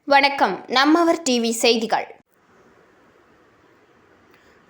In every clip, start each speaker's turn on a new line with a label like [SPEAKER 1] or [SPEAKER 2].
[SPEAKER 1] வணக்கம். நம்மவர் டிவி செய்திகள்.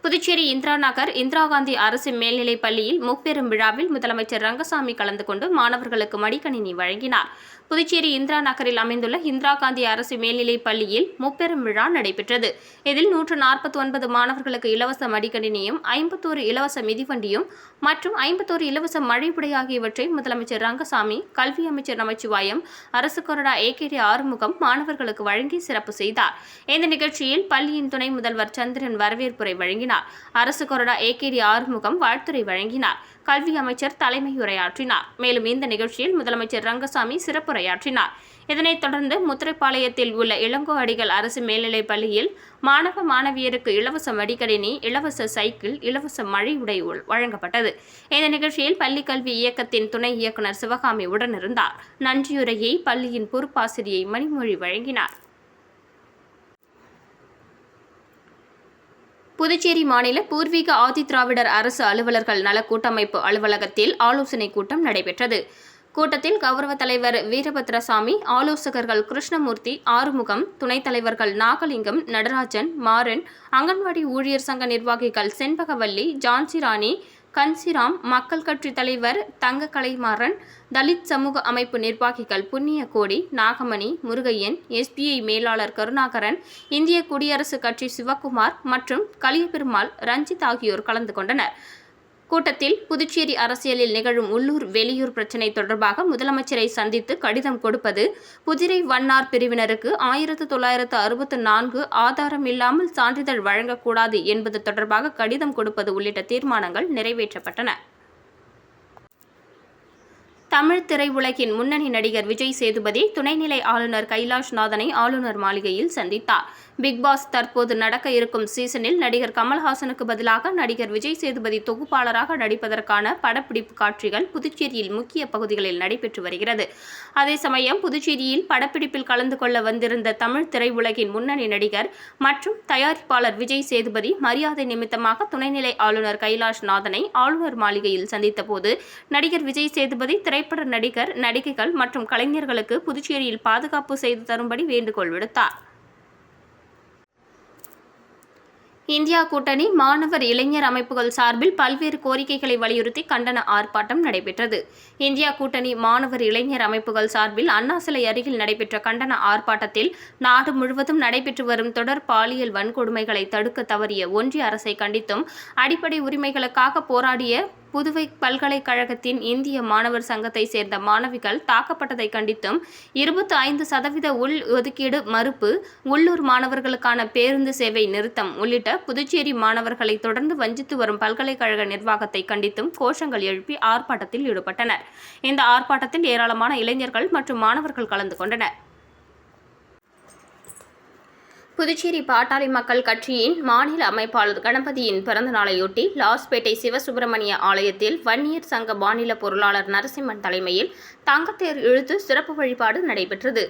[SPEAKER 2] புதுச்சேரி இந்திரா நகர் இந்திரா காந்தி அரசு மேல்நிலைப் பள்ளியில் முப்பெரும் விழாவில் முதலமைச்சர் ரங்கசாமி கலந்து கொண்டு மாணவர்களுக்கு மடிக்கணினி வழங்கினார். புதுச்சேரி இந்திரா நகரில் அமைந்துள்ள இந்திரா காந்தி அரசு மேல்நிலைப் பள்ளியில் முப்பெரும் விழா நடைபெற்றது. இதில் 149 மாணவர்களுக்கு இலவச மடிக்கணினியும், 51 இலவச மிதிவண்டியும் மற்றும் 51 இலவச மழைக்குடை ஆகியவற்றை முதலமைச்சர் ரங்கசாமி, கல்வி அமைச்சர் நமச்சிவாயம், அரசு கொறடா ஏகேடி ஆறுமுகம் மாணவர்களுக்கு வழங்கி சிறப்பு செய்தார். இந்த நிகழ்ச்சியில் பள்ளியின் துணை முதல்வர் சந்திரன் வரவேற்புரை வழங்கினார். அரசு கொறடா ஏகேடி ஆறுமுகம் வாழ்த்துரை வழங்கினார். கல்வி அமைச்சர் தலைமையுரையாற்றினார். மேலும் இந்த நிகழ்ச்சியில் முதலமைச்சர் ரங்கசாமி சிறப்புரையாற்றினார். இதனைத் தொடர்ந்து முத்திரைப்பாளையத்தில் உள்ள இளங்கோ அடிகள் அரசு மேல்நிலைப் பள்ளியில் மாணவ மாணவியருக்கு இலவச மடிக்கணினி, இலவச சைக்கிள், இலவச மழை உடை வழங்கப்பட்டது. இந்த நிகழ்ச்சியில் பள்ளி கல்வி இயக்கத்தின் துணை இயக்குநர் சிவகாமி உடனிருந்தார். நன்றியுரையை பள்ளியின் பொறுப்பாசிரியை மணிமொழி வழங்கினார். புதுச்சேரி மாநில பூர்வீக ஆதிதிராவிடர் அரசு அலுவலர்கள் நல கூட்டமைப்பு அலுவலகத்தில் ஆலோசனைக் கூட்டம் நடைபெற்றது. கூட்டத்தில் கௌரவ தலைவர் வீரபத்ரசாமி, ஆலோசகர்கள் கிருஷ்ணமூர்த்தி, ஆறுமுகம், துணைத் தலைவர்கள் நாகலிங்கம், நடராஜன், மாறன், அங்கன்வாடி ஊழியர் சங்க நிர்வாகிகள் செண்பகவல்லி, ஜான்சிராணி, கன்சிராம், மக்கள் கட்சி தலைவர் தங்க கலைமாறன், தலித் சமூக அமைப்பு நிர்வாகிகள் புண்ணியகோடி, நாகமணி, முருகையன், எஸ்பிஐ மேலாளர் கருணாகரன், இந்திய குடியரசுக் கட்சி சிவக்குமார் மற்றும் கலியபெருமாள், ரஞ்சித் ஆகியோர் கலந்து கொண்டனர். கூட்டத்தில் புதுச்சேரி அரசியலில் நிகழும் உள்ளூர் வெளியூர் பிரச்சினை தொடர்பாக முதலமைச்சரை சந்தித்து கடிதம் கொடுப்பது, புதிரை வண்ணார் பிரிவினருக்கு 1964 ஆதாரம் இல்லாமல் சான்றிதழ் வழங்கக்கூடாது என்பது தொடர்பாக கடிதம் கொடுப்பது உள்ளிட்ட தீர்மானங்கள் நிறைவேற்றப்பட்டன. தமிழ் திரையுலகின் முன்னணி நடிகர் விஜய் சேதுபதி துணைநிலை ஆளுநர் கைலாஷ்நாதனை ஆளுநர் மாளிகையில் சந்தித்தார். பிக்பாஸ் தற்போது நடக்க இருக்கும் சீசனில் நடிகர் கமல்ஹாசனுக்கு பதிலாக நடிகர் விஜய் சேதுபதி தொகுப்பாளராக நடிப்பதற்கான படப்பிடிப்பு காட்சிகள் புதுச்சேரியில் முக்கிய பகுதிகளில் நடைபெற்று வருகிறது. அதே சமயம் புதுச்சேரியில் படப்பிடிப்பில் கலந்து கொள்ள வந்திருந்த தமிழ் திரையுலகின் முன்னணி நடிகர் மற்றும் தயாரிப்பாளர் விஜய் சேதுபதி மரியாதை நிமித்தமாக துணைநிலை ஆளுநர் கைலாஷ்நாதனை ஆளுநர் மாளிகையில் சந்தித்தபோது நடிகர் விஜய் சேதுபதி திரைப்பட நடிகர், நடிகைகள் மற்றும் கலைஞர்களுக்கு புதுச்சேரியில் பாதுகாப்பு செய்து தரும்படி வேண்டுகோள் விடுத்தார். இந்தியா கூட்டணி மாணவர் இளைஞர் அமைப்புகள் சார்பில் பல்வேறு கோரிக்கைகளை வலியுறுத்தி கண்டன ஆர்ப்பாட்டம் நடைபெற்றது. இந்தியா கூட்டணி மாணவர் இளைஞர் அமைப்புகள் சார்பில் அண்ணா சிலை அருகில் நடைபெற்ற கண்டன ஆர்ப்பாட்டத்தில் நாடு முழுவதும் நடைபெற்று வரும் தொடர் பாலியல் வன்கொடுமைகளை தடுக்க தவறிய ஒன்றிய அரசை கண்டித்தும், அடிப்படை உரிமைகளுக்காக போராடிய புதுவை பல்கலைக்கழகத்தின் இந்திய மாணவர் சங்கத்தை சேர்ந்த மாணவிகள் தாக்கப்பட்டதை கண்டித்தும், 25% உள் ஒதுக்கீடு மறுப்பு, உள்ளூர் மாணவர்களுக்கான பேருந்து சேவை நிறுத்தம் உள்ளிட்ட புதுச்சேரி மாணவர்களை தொடர்ந்து வஞ்சித்து வரும் பல்கலைக்கழக நிர்வாகத்தை கண்டித்தும் கோஷங்கள் எழுப்பி ஆர்ப்பாட்டத்தில் ஈடுபட்டனர். இந்த ஆர்ப்பாட்டத்தில் ஏராளமான இளைஞர்கள் மற்றும் மாணவர்கள் கலந்து கொண்டனர். புதுச்சேரி பாட்டாளி மக்கள் கட்சியின் மாநில அமைப்பாளர் கணபதியின் பிறந்த நாளையொட்டி லாஸ்பேட்டை சிவசுப்பிரமணிய ஆலயத்தில் வன்னியர் சங்க மாநில பொருளாளர் நரசிம்மன் தலைமையில் தங்கத்தேர் இழுத்து சிறப்பு வழிபாடு நடைபெற்றது.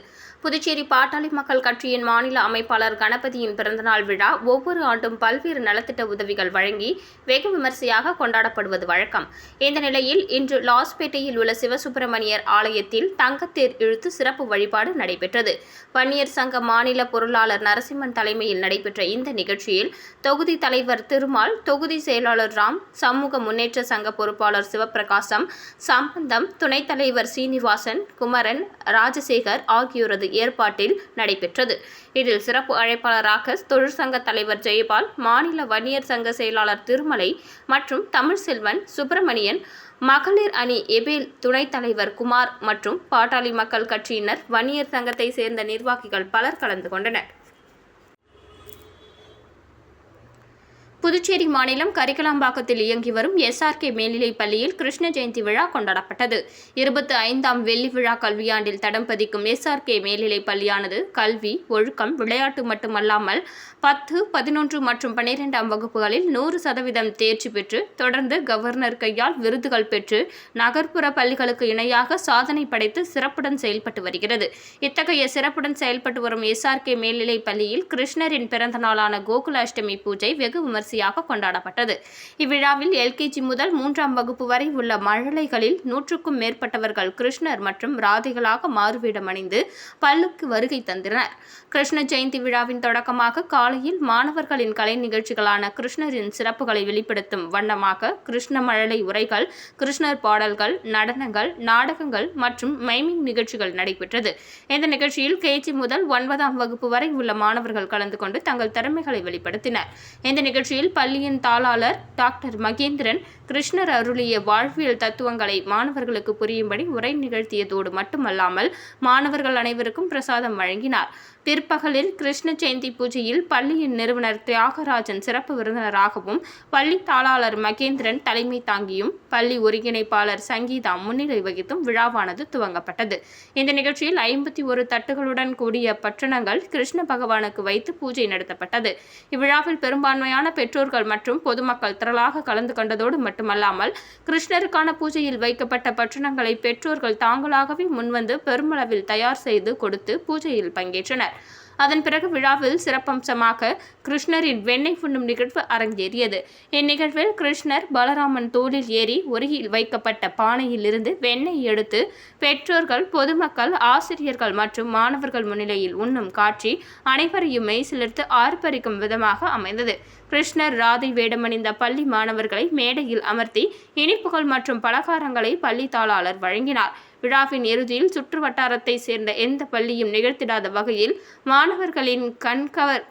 [SPEAKER 2] புதுச்சேரி பாட்டாளி மக்கள் கட்சியின் மாநில அமைப்பாளர் கணபதியின் பிறந்தநாள் விழா ஒவ்வொரு ஆண்டும் பல்வேறு நலத்திட்ட உதவிகள் வழங்கி வெகு விமர்சையாக கொண்டாடப்படுவது வழக்கம். இந்த நிலையில் இன்று லாஸ்பேட்டையில் உள்ள சிவசுப்பிரமணியர் ஆலயத்தில் தங்கத்தேர் இழுத்து சிறப்பு வழிபாடு நடைபெற்றது. வன்னியர் சங்க மாநில பொருளாளர் நரசிம்மன் தலைமையில் நடைபெற்ற இந்த நிகழ்ச்சியில் தொகுதி தலைவர் திருமால், தொகுதி செயலாளர் ராம், சமூக முன்னேற்ற சங்க பொறுப்பாளர் சிவபிரகாசம், சம்பந்தம், துணைத் தலைவர் சீனிவாசன், குமரன், ராஜசேகர் ஆகியோரது ஏற்பாட்டில் நடைபெற்றது. இதில் சிறப்பு அழைப்பாளராக தொழிற்சங்க தலைவர் ஜெயபால், மாநில வன்னியர் சங்க செயலாளர் திருமலை மற்றும் தமிழ்செல்வன், சுப்பிரமணியன், மகளிர் அணி எபேல் துணைத் தலைவர் குமார் மற்றும் பாட்டாளி மக்கள் கட்சியினர், வன்னியர் சங்கத்தை சேர்ந்த நிர்வாகிகள் பலர் கலந்து கொண்டனர். புதுச்சேரி மாநிலம் கரிக்கலாம்பாக்கத்தில் இயங்கி வரும் எஸ்ஆர்கே மேல்நிலைப் பள்ளியில் கிருஷ்ண ஜெயந்தி விழா கொண்டாடப்பட்டது. 25ஆம் வெள்ளி விழா கல்வியாண்டில் தடம் பதிக்கும் எஸ்ஆர்கே மேல்நிலைப் பள்ளியானது கல்வி, ஒழுக்கம், விளையாட்டு மட்டுமல்லாமல் 10, 11 மற்றும் 12ஆம் வகுப்புகளில் 100% தேர்ச்சி பெற்று தொடர்ந்து கவர்னர் கையால் விருதுகள் பெற்று நகர்ப்புற பள்ளிகளுக்கு இணையாக சாதனை படைத்து சிறப்புடன் செயல்பட்டு வருகிறது. இத்தகைய சிறப்புடன் செயல்பட்டு வரும் எஸ்ஆர்கே மேல்நிலைப் பள்ளியில் கிருஷ்ணரின் பிறந்த நாளான கோகுலாஷ்டமி பூஜை வெகு விமர்சையாக விமரிசையாக கொண்டாடப்பட்டது. இவ்விழாவில் எல்கேஜி முதல் 3ஆம் வகுப்பு வரை உள்ள மழலைகளில் 100க்கும் மேற்பட்டவர்கள் கிருஷ்ணர் மற்றும் ராதைகளாக மாறுவேடம் அணிந்து பள்ளிக்கு வருகை தந்தனர். கிருஷ்ண ஜெயந்தி விழாவின் தொடக்கமாக காலையில் மாணவர்களின் கலை நிகழ்ச்சிகளான கிருஷ்ணரின் சிறப்புகளை வெளிப்படுத்தும் வண்ணமாக கிருஷ்ண மழலை உரைகள், கிருஷ்ணர் பாடல்கள், நடனங்கள், நாடகங்கள் மற்றும் மைமிங் நிகழ்ச்சிகள் நடைபெற்றது. இந்த நிகழ்ச்சியில் கேஜி முதல் 9ஆம் வகுப்பு வரை உள்ள மாணவர்கள் கலந்து கொண்டு தங்கள் திறமைகளை வெளிப்படுத்தினர். இந்த நிகழ்ச்சியில் பள்ளியின் தாளாளர் டாக்டர் மகேந்திரன் கிருஷ்ணர் அருளிய வாழ்வியல் தத்துவங்களை மாணவர்களுக்கு புரியும்படி உரை நிகழ்த்தியதோடு மட்டுமல்லாமல் மாணவர்கள் அனைவருக்கும் பிரசாதம் வழங்கினார். பிற்பகலில் கிருஷ்ண ஜெயந்தி பூஜையில் பள்ளியின் நிறுவனர் தியாகராஜன் சிறப்பு விருந்தினராகவும், பள்ளி தாளாளர் மகேந்திரன் தலைமை தாங்கியும், பள்ளி ஒருங்கிணைப்பாளர் சங்கீதா முன்னிலை வகித்தும் விழாவானது துவங்கப்பட்டது. இந்த நிகழ்ச்சியில் 51 தட்டுகளுடன் கூடிய பற்றணங்கள் கிருஷ்ண பகவானுக்கு வைத்து பூஜை நடத்தப்பட்டது. இவ்விழாவில் பெரும்பான்மையான பெற்றோர்கள் மற்றும் பொதுமக்கள் திரளாக கலந்து கொண்டதோடு மட்டுமல்லாமல் கிருஷ்ணருக்கான பூஜையில் வைக்கப்பட்ட பற்றணங்களை பெற்றோர்கள் தாங்களாகவே முன்வந்து பெருமளவில் தயார் செய்து கொடுத்து பூஜையில் பங்கேற்றனர். அதன் பிறகு விழாவில் சிறப்பம்சமாக கிருஷ்ணரின் வெண்ணெய் புண்ணும் நிகழ்வு அரங்கேறியது. இந்நிகழ்வில் கிருஷ்ணர் பலராமன் தோளில் ஏறி ஒருகில் வைக்கப்பட்ட பானையில் இருந்து வெண்ணெய் எடுத்து பெற்றோர்கள், பொதுமக்கள், ஆசிரியர்கள் மற்றும் மாணவர்கள் முன்னிலையில் உண்ணும் காட்சி அனைவரையும் மெய்சிலிர்த்து ஆர்ப்பரிக்கும் விதமாக அமைந்தது. கிருஷ்ணர் ராதை வேடமணிந்த பள்ளி மாணவர்களை மேடையில் அமர்த்தி இனிப்புகள் மற்றும் பலகாரங்களை பள்ளி தாளாளர் வழங்கினார். விழாவின் இறுதியில் சுற்று வட்டாரத்தை சேர்ந்த எந்த பள்ளியும் நிகழ்த்திடாத வகையில் மாணவர்களின் கண்கவர்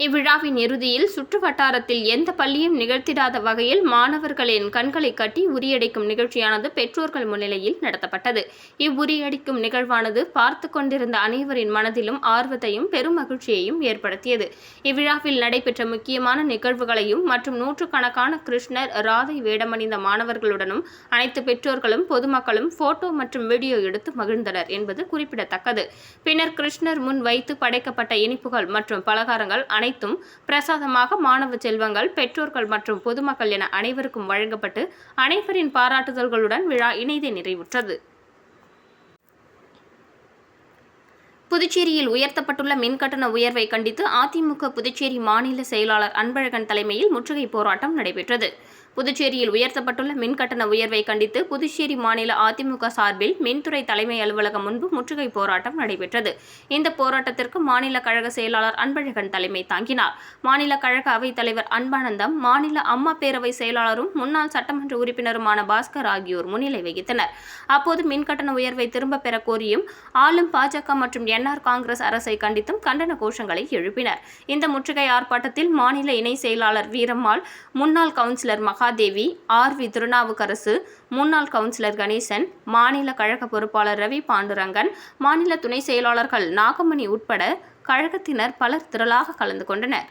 [SPEAKER 2] இவ்விழாவின் இறுதியில் சுற்று வட்டாரத்தில் எந்த பள்ளியும் நிகழ்த்திடாத வகையில் மாணவர்களின் கண்களை கட்டி உரியடிக்கும் நிகழ்ச்சியானது பெற்றோர்கள் முன்னிலையில் நடத்தப்பட்டது. இவ்வுரியடிக்கும் நிகழ்வானது பார்த்து கொண்டிருந்த அனைவரின் மனதிலும் ஆர்வத்தையும் பெரும் மகிழ்ச்சியையும் ஏற்படுத்தியது. இவ்விழாவில் நடைபெற்ற முக்கியமான நிகழ்வுகளையும் மற்றும் நூற்றுக்கணக்கான கிருஷ்ணர், ராதை வேடமணிந்த மாணவர்களுடனும் அனைத்து பெற்றோர்களும் பொதுமக்களும் போட்டோ மற்றும் வீடியோ எடுத்து மகிழ்ந்தனர் என்பது குறிப்பிடத்தக்கது. பின்னர் கிருஷ்ணர் முன் வைத்து படைக்கப்பட்ட இனிப்புகள் மற்றும் பலகாரங்கள் அனைத்தும் பிரசாதமாக மாணவ செல்வங்கள், பெற்றோர்கள் மற்றும் பொதுமக்கள் என அனைவருக்கும் வழங்கப்பட்டு அனைவரின் பாராட்டுதல்களுடன் விழா இனிதே நிறைவுற்றது. புதுச்சேரியில் உயர்த்தப்பட்டுள்ள மின்கட்டண உயர்வை கண்டித்து அதிமுக புதுச்சேரி மாநில செயலாளர் அன்பழகன் தலைமையில் முற்றுகை போராட்டம் நடைபெற்றது. புதுச்சேரியில் உயர்த்தப்பட்டுள்ள மின்கட்டண உயர்வை கண்டித்து புதுச்சேரி மாநில அதிமுக சார்பில் மின்துறை தலைமை அலுவலகம் முன்பு முற்றுகை போராட்டம் நடைபெற்றது. இந்த போராட்டத்திற்கு மாநில கழக செயலாளர் அன்பழகன் தலைமை தாங்கினார். மாநில கழக அவைத் தலைவர் அன்பானந்தம், மாநில அம்மா பேரவை செயலாளரும் முன்னாள் சட்டமன்ற உறுப்பினருமான பாஸ்கர் ஆகியோர் முன்னிலை வகித்தனர். அப்போது மின்கட்டண உயர்வை திரும்பப் பெற கோரியும் ஆளும் பாஜக மற்றும் என்ஆர் காங்கிரஸ் அரசை கண்டித்தும் கண்டன கோஷங்களை எழுப்பினர். இந்த முற்றுகை ஆர்ப்பாட்டத்தில் மாநில இணை செயலாளர் வீரம்மாள், முன்னாள் கவுன்சிலர் மகாதேவி, ஆர்.வி. திருநாவுக்கரசு, முன்னாள் கவுன்சிலர் கணேசன், மாநில கழக பொறுப்பாளர் ரவி பாண்டுரங்கன், மாநில துணை செயலாளர்கள் நாகமணி உட்பட கழகத்தினர் பலர் திரளாக கலந்து கொண்டனர்.